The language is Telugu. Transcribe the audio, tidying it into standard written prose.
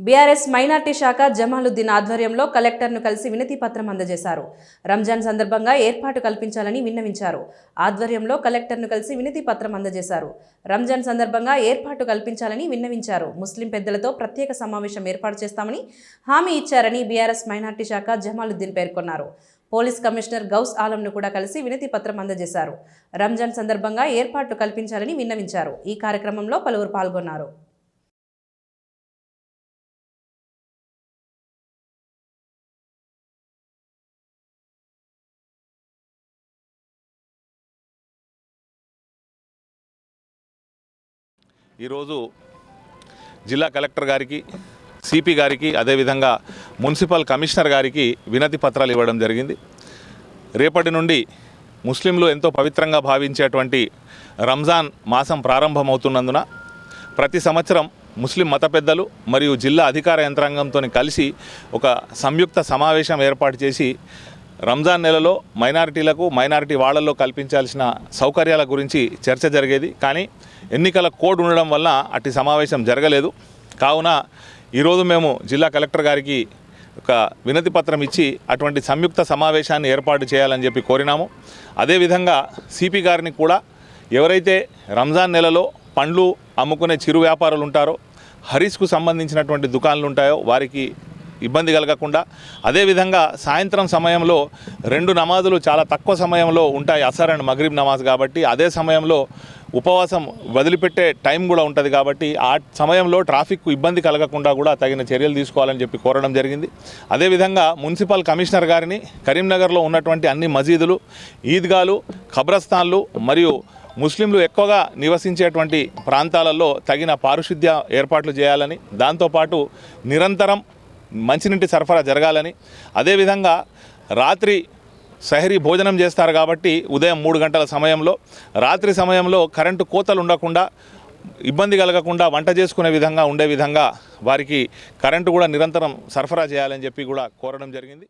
బీఆర్ఎస్ మైనార్టీ శాఖ జమాలుద్దీన్ ఆధ్వర్యంలో కలెక్టర్ను కలిసి వినతి పత్రం అందజేశారు. రంజాన్ సందర్భంగా ఏర్పాటు కల్పించాలని విన్నవించారు. ఆధ్వర్యంలో కలెక్టర్ను కలిసి వినతి పత్రం అందజేశారు. రంజాన్ సందర్భంగా ఏర్పాటు కల్పించాలని విన్నవించారు. ముస్లిం పెద్దలతో ప్రత్యేక సమావేశం ఏర్పాటు చేస్తామని హామీ ఇచ్చారని బీఆర్ఎస్ మైనార్టీ శాఖ జమాలుద్దీన్ పేర్కొన్నారు. పోలీస్ కమిషనర్ గౌస్ ఆలంను కూడా కలిసి వినతి పత్రం అందజేశారు. రంజాన్ సందర్భంగా ఏర్పాట్లు కల్పించాలని విన్నవించారు. ఈ కార్యక్రమంలో పలువురు పాల్గొన్నారు. ఈరోజు జిల్లా కలెక్టర్ గారికి, సిపి గారికి, అదేవిధంగా మున్సిపల్ కమిషనర్ గారికి వినతి పత్రాలు ఇవ్వడం జరిగింది. రేపటి నుండి ముస్లింలు ఎంతో పవిత్రంగా భావించేటువంటి రంజాన్ మాసం ప్రారంభమవుతున్నందున ప్రతి సంవత్సరం ముస్లిం మత పెద్దలు మరియు జిల్లా అధికార యంత్రాంగంతో కలిసి ఒక సంయుక్త సమావేశం ఏర్పాటు చేసి రంజాన్ నెలలో మైనారిటీ వాళ్లలో కల్పించాల్సిన సౌకర్యాల గురించి చర్చ జరిగేది. కానీ ఎన్నికల కోడ్ ఉండడం వల్ల అట్టి సమావేశం జరగలేదు. కావున ఈరోజు మేము జిల్లా కలెక్టర్ గారికి ఒక వినతి పత్రం ఇచ్చి అటువంటి సంయుక్త సమావేశాన్ని ఏర్పాటు చేయాలని చెప్పి కోరినాము. అదేవిధంగా సిపి గారిని కూడా ఎవరైతే రంజాన్ నెలలో పండ్లు అమ్ముకునే చిరు వ్యాపారులు ఉంటారో, హరీస్కు సంబంధించినటువంటి దుకాణాలు ఉంటాయో వారికి ఇబ్బంది కలగకుండా, అదేవిధంగా సాయంత్రం సమయంలో 2 నమాజులు చాలా తక్కువ సమయంలో ఉంటాయి, అసర్ అండ్ మగ్రిబ్ నమాజ్ కాబట్టి అదే సమయంలో ఉపవాసం వదిలిపెట్టే టైం కూడా ఉంటుంది కాబట్టి ఆ సమయంలో ట్రాఫిక్కు ఇబ్బంది కలగకుండా కూడా తగిన చర్యలు తీసుకోవాలని చెప్పి కోరడం జరిగింది. అదేవిధంగా మున్సిపల్ కమిషనర్ గారిని కరీంనగర్లో ఉన్నటువంటి అన్ని మసీదులు, ఈద్గాలు, ఖబ్రస్థాన్లు మరియు ముస్లింలు ఎక్కువగా నివసించేటువంటి ప్రాంతాలలో తగిన పారిశుద్ధ్య ఏర్పాట్లు చేయాలని, దాంతోపాటు నిరంతరం మంచినీటి సరఫరా జరగాలని, అదేవిధంగా రాత్రి సహరీ భోజనం చేస్తారు కాబట్టి ఉదయం 3 గంటల సమయంలో, రాత్రి సమయంలో కరెంటు కోతలు ఉండకుండా, ఇబ్బంది కలగకుండా వంట చేసుకునే విధంగా ఉండే విధంగా వారికి కరెంటు కూడా నిరంతరం సరఫరా చేయాలని చెప్పి కూడా కోరడం జరిగింది.